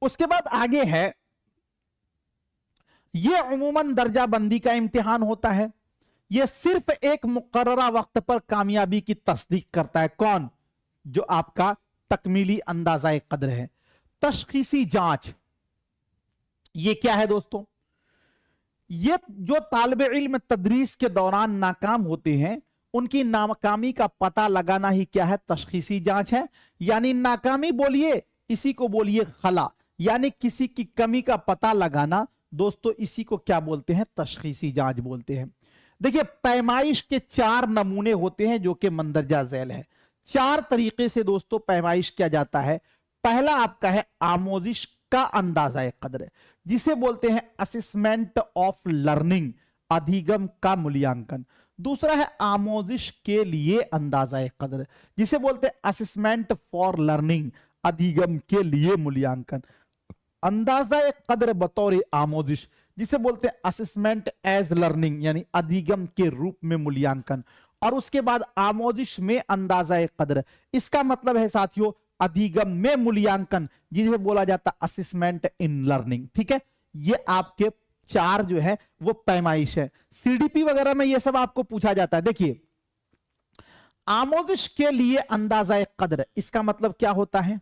उसके बाद आगे है, यह अमूमन दर्जा बंदी का इम्तिहान होता है। यह सिर्फ एक मुकर्ररा वक्त पर कामयाबी की तस्दीक करता है। कौन, जो आपका तकमीली अंदाज़ाए कद्र है। तशखीसी जांच ये क्या है दोस्तों, ये जो तालिब इल्म तदरीस के दौरान नाकाम होते हैं उनकी नाकामी का पता लगाना ही क्या है, तशखीसी जांच है। यानी नाकामी बोलिए, इसी को बोलिए खला, यानी किसी की कमी का पता लगाना दोस्तों, इसी को क्या बोलते हैं, तशखीसी जांच बोलते हैं। देखिए पैमाइश के 4 नमूने होते हैं जो कि मंदरजा झैल है। 4 तरीके से दोस्तों पैमाइश किया जाता है। पहला आपका है आमोजिश का अंदाज़ाए कद्र, जिसे बोलते हैं असेसमेंट ऑफ लर्निंग, अधिगम का मूल्यांकन। दूसरा है आमोजिश के लिए अंदाज़ाए कद्र, जिसे बोलते हैं असेसमेंट फॉर लर्निंग, अधिगम के लिए मूल्यांकन। अंदाज़ाए कद्र बतौर आमोजिश, जिसे बोलते हैं असेसमेंट एज लर्निंग, यानी अधिगम के रूप में मूल्यांकन। और उसके बाद आमोजिश में अंदाज़ाए कद्र, इसका मतलब है साथियों अधिगम में मूल्यांकन, जिसे बोला जाता है असेसमेंट इन लर्निंग। ठीक है, ये आपके 4 जो है वो पैमाइश है। सीडीपी वगैरह में ये सब आपको पूछा जाता है। देखिए आमोजिश के लिए अंदाज़ाए कद्र, इसका मतलब क्या होता है,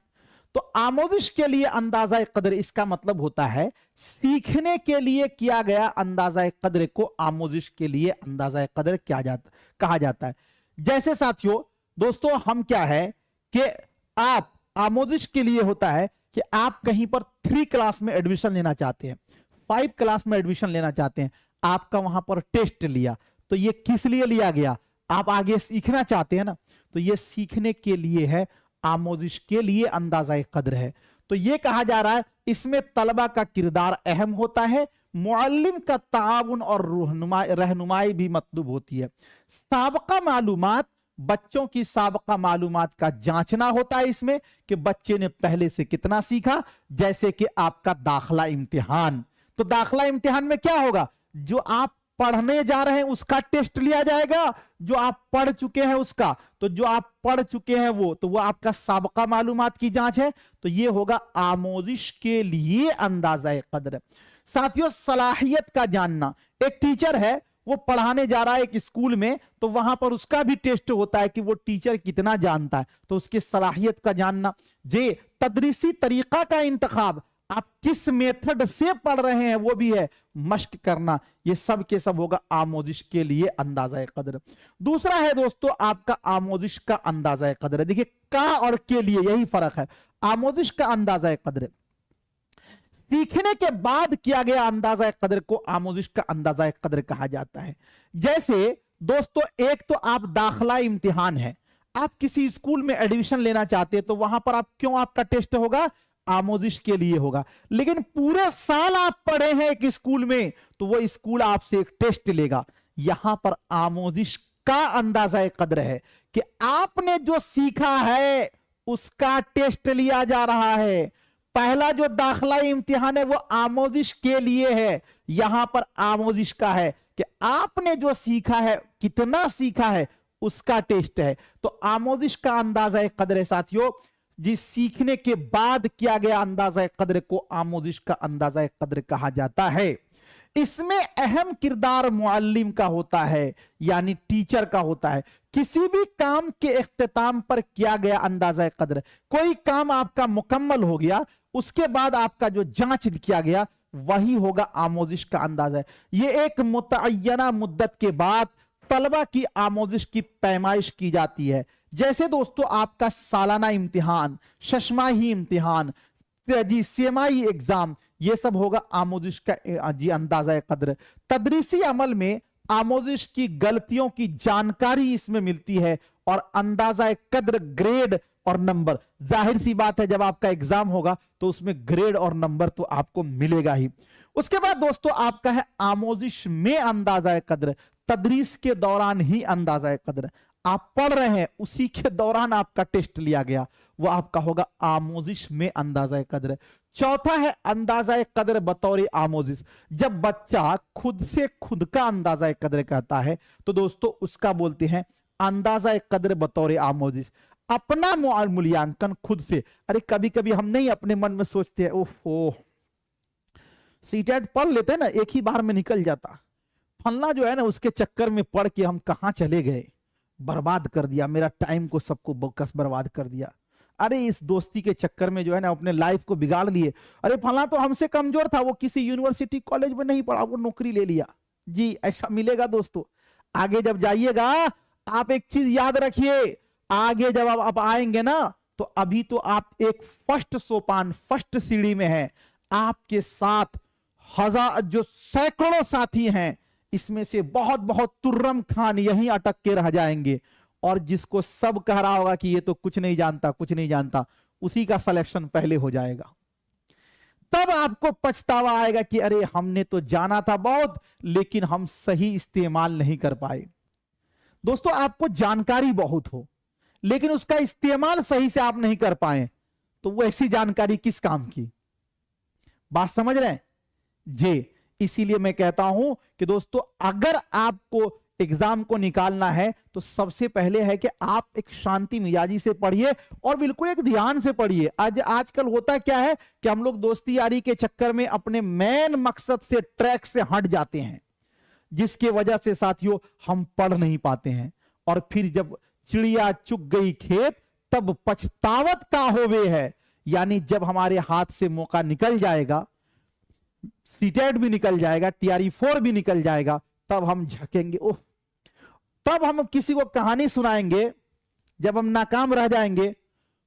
तो आमोजिश के लिए अंदाज़ाए कद्र इसका मतलब होता है सीखने के लिए किया गया अंदाज़ाए कद्र को आमोजिश के लिए अंदाज़ाए कद्र कहा जाता है। जैसे साथियों दोस्तों हम क्या है कि आप आमोजिश के लिए होता है कि आप कहीं पर 3 क्लास में एडमिशन लेना चाहते हैं, 5 क्लास में एडमिशन लेना चाहते हैं, आपका वहां पर टेस्ट लिया, तो ये किस लिए लिया गया, आप आगे सीखना चाहते हैं ना, तो ये सीखने के लिए है, आमोजिश के लिए अंदाज़ाए कद्र है। तो ये कहा जा रहा है इसमें तलबा का किरदार अहम होता है, मुअल्लिम का ताउन और रहनुमाई भी मतलूब होती है। साबका मालूमात, बच्चों की साबका मालूमात का जांचना होता है इसमें कि बच्चे ने पहले से कितना सीखा। जैसे कि आपका दाखला इम्तिहान, तो दाखला इम्तिहान में क्या होगा, जो आप पढ़ने जा रहे हैं उसका टेस्ट लिया जाएगा, जो आप पढ़ चुके हैं उसका, तो जो आप पढ़ चुके हैं वो आपका साबका मालूमात की जांच है। तो ये होगा आमोजिश के लिए अंदाज़ाए कद्र। साथियों सलाहियत का जानना, एक टीचर है वो पढ़ाने जा रहा है एक स्कूल में, तो वहां पर उसका भी टेस्ट होता है कि वो टीचर कितना जानता है, तो उसकी सलाहियत का जानना। जे तदरीसी तरीका का इंतखाब, आप किस मेथड से पढ़ रहे हैं वो भी है, मश्क करना, ये सब के सब होगा आमोजिश के लिए अंदाज़ाए कद्र। दूसरा है दोस्तों आपका आमोजिश का अंदाज़ाए कद्र। देखिए का और के लिए यही फर्क है। आमोजिश का अंदाज़ाए कद्र सीखने के बाद किया गया अंदाजा कद्र को आमोजिश का अंदाजा कद्र कहा जाता है। जैसे दोस्तों, एक तो आप दाखला इम्तिहान है, आप किसी स्कूल में एडमिशन लेना चाहते हैं तो वहां पर आप क्यों, आपका टेस्ट होगा आमोजिश के लिए होगा। लेकिन पूरे साल आप पढ़े हैं एक स्कूल में तो वो स्कूल आपसे एक टेस्ट लेगा। यहां पर आमोजिश का अंदाजा कद्र है कि आपने जो सीखा है उसका टेस्ट लिया जा रहा है। पहला जो दाखला इम्तिहान है वो आमोजिश के लिए है, यहां पर आमोजिश का है कि आपने जो सीखा है, कितना सीखा है, उसका टेस्ट है। तो आमोजिश का अंदाजा कद्र है साथियों, जिस सीखने के बाद किया गया अंदाजा कद्र को आमोजिश का अंदाजा कद्र कहा जाता है। इसमें अहम किरदार मुअल्लिम का होता है, यानी टीचर का होता है। किसी भी काम के इख्तिताम पर किया गया अंदाजा कद्र, कोई काम आपका मुकम्मल हो गया, उसके बाद आपका जो जांच किया गया वही होगा आमोजिश का अंदाजा। ये एक मुतअय्यना मुद्दत के बाद तलबा की आमोजिश की पैमाइश की जाती है। जैसे दोस्तों, आपका सालाना इम्तिहान, शशमाही इम्तिहान, जी सेमाई एग्जाम, ये सब होगा आमोजिश का जी अंदाजा कद्र। तदरीसी अमल में आमोजिश की गलतियों की जानकारी इसमें मिलती है और अंदाजा कद्र ग्रेड और नंबर, जाहिर सी बात है जब आपका एग्जाम होगा तो उसमें ग्रेड और नंबर तो आपको मिलेगा ही। उसके बाद दोस्तों आपका है आमोजिश में अंदाजा कद्र, तदरीस के दौरान ही अंदाजा कद्र। आप पढ़ रहे हैं उसी के दौरान आपका टेस्ट लिया गया, वो आपका होगा आमोजिश में अंदाजा कद्र। चौथा है अंदाजा कद्र बतौर आमोजिश। जब बच्चा खुद से खुद का अंदाजा कद्र कहता है तो दोस्तों उसका बोलते हैं अंदाजा कद्र बतौर आमोजिश। अपना मूल्यांकन खुद से, अरे कभी कभी हम नहीं अपने मन में सोचते हैं ओहो सीटेट पढ़ लेते हैं ना, एक ही बार में निकल जाता, फलना जो है ना उसके चक्कर में पढ़ के हम कहां चले गए, बर्बाद कर दिया, मेरा टाइम को सबको बोकस बर्बाद कर दिया। अरे इस दोस्ती के चक्कर में जो है ना अपने लाइफ को बिगाड़ लिए। अरे फला तो हमसे कमजोर था, वो किसी यूनिवर्सिटी कॉलेज में नहीं पढ़ा, वो नौकरी ले लिया। जी ऐसा मिलेगा दोस्तों। आगे जब जाइएगा आप एक चीज याद रखिए, आगे जब आप आएंगे ना तो अभी तो आप एक फर्स्ट सोपान, फर्स्ट सीढ़ी में है, आपके साथ हजार जो सैकड़ों साथी हैं, इसमें से बहुत बहुत तुर्रम खान यहीं अटक के रह जाएंगे और जिसको सब कह रहा होगा कि ये तो कुछ नहीं जानता, कुछ नहीं जानता, उसी का सिलेक्शन पहले हो जाएगा। तब आपको पछतावा आएगा कि अरे हमने तो जाना था बहुत लेकिन हम सही इस्तेमाल नहीं कर पाए। दोस्तों आपको जानकारी बहुत हो लेकिन उसका इस्तेमाल सही से आप नहीं कर पाए तो वैसी जानकारी किस काम की, बात समझ रहे हैं जी। इसीलिए मैं कहता हूं कि दोस्तों अगर आपको एग्जाम को निकालना है तो सबसे पहले है कि आप एक शांति मिजाजी से पढ़िए और बिल्कुल एक ध्यान से पढ़िए। आजकल होता क्या है कि हम लोग दोस्ती यारी के चक्कर में अपने मेन मकसद से, ट्रैक से हट जाते हैं, जिसके वजह से साथियों हम पढ़ नहीं पाते हैं और फिर जब चिड़िया चुग गई खेत तब पछतावत का होवे है। यानी जब हमारे हाथ से मौका निकल जाएगा, सीटेट भी निकल जाएगा, टीआरई 4 भी निकल जाएगा, तब हम झकेंगे, ओह तब हम किसी को कहानी सुनाएंगे जब हम नाकाम रह जाएंगे,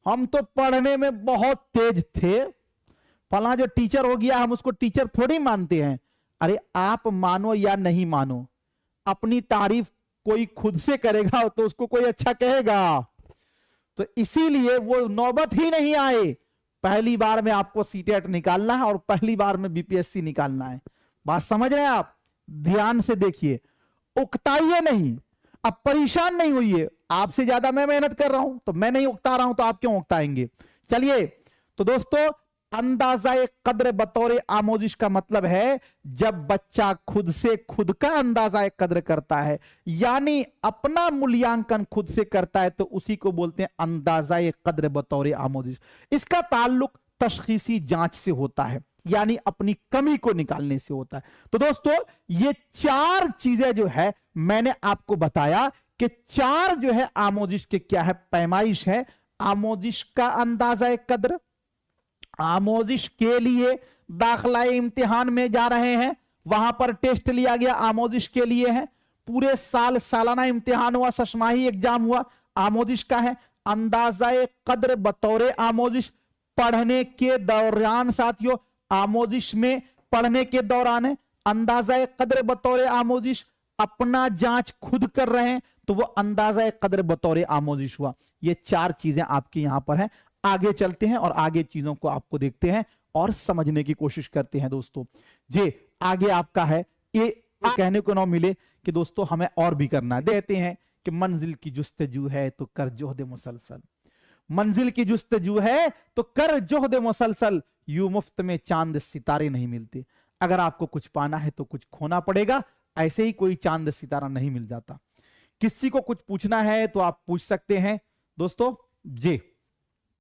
हम तो पढ़ने में बहुत तेज थे, फला जो टीचर हो गया हम उसको टीचर थोड़ी मानते हैं। अरे आप मानो या नहीं मानो, अपनी तारीफ कोई खुद से करेगा तो उसको कोई अच्छा कहेगा। तो इसीलिए वो नौबत ही नहीं आए, पहली बार में आपको सीटेट निकालना है और पहली बार में बीपीएससी निकालना है। बात समझ रहे हैं आप, ध्यान से देखिए, उकताइए नहीं, अब परेशान नहीं हुई। आपसे ज्यादा मैं मेहनत कर रहा हूं तो मैं नहीं उकता रहा हूं तो आप क्यों उकताएंगे। चलिए तो दोस्तों अंदाजा कद्र बतौर आमोजिश का मतलब है जब बच्चा खुद से खुद का अंदाजा कद्र करता है, यानी अपना मूल्यांकन खुद से करता है, तो उसी को बोलते हैं अंदाजा कद्र बतौर आमोजिश। इसका ताल्लुक तशखीसी जांच से होता है, यानी अपनी कमी को निकालने से होता है। तो दोस्तों ये 4 चीजें जो है मैंने आपको बताया कि 4 जो है आमोजिश के क्या है, पैमाइश है। आमोजिश का अंदाजा कद्र, आमोजिश के लिए दाखला इम्तिहान में जा रहे हैं, वहां पर टेस्ट लिया गया, आमोजिश के लिए है। पूरे साल सालाना इम्तिहान हुआ, शशमाही एग्जाम हुआ, आमोजिश का है। अंदाजा कद्र बतौर आमोजिश, पढ़ने के दौरान साथियों आमोजिश में पढ़ने के दौरान है, अंदाजा कदर बतौर आमोजिश अपना जांच खुद कर रहे हैं तो वो अंदाजा कदर बतौर आमोजिश हुआ। ये 4 चीजें आपकी यहां पर है। आगे चलते हैं और आगे चीजों को आपको देखते हैं और समझने की कोशिश करते हैं दोस्तों। जे आगे आपका है, ये कहने को ना मिले कि दोस्तों हमें और भी करना है। कहते हैं कि मंजिल की जुस्तजू है तो कर जोहद मुसलसल, मंजिल की जुस्तजू है तो कर जोहद मुसलसल, यूं मुफ्त में चांद सितारे नहीं मिलते। अगर आपको कुछ पाना है तो कुछ खोना पड़ेगा, ऐसे ही कोई चांद सितारा नहीं मिल जाता। किसी को कुछ पूछना है तो आप पूछ सकते हैं दोस्तों। जे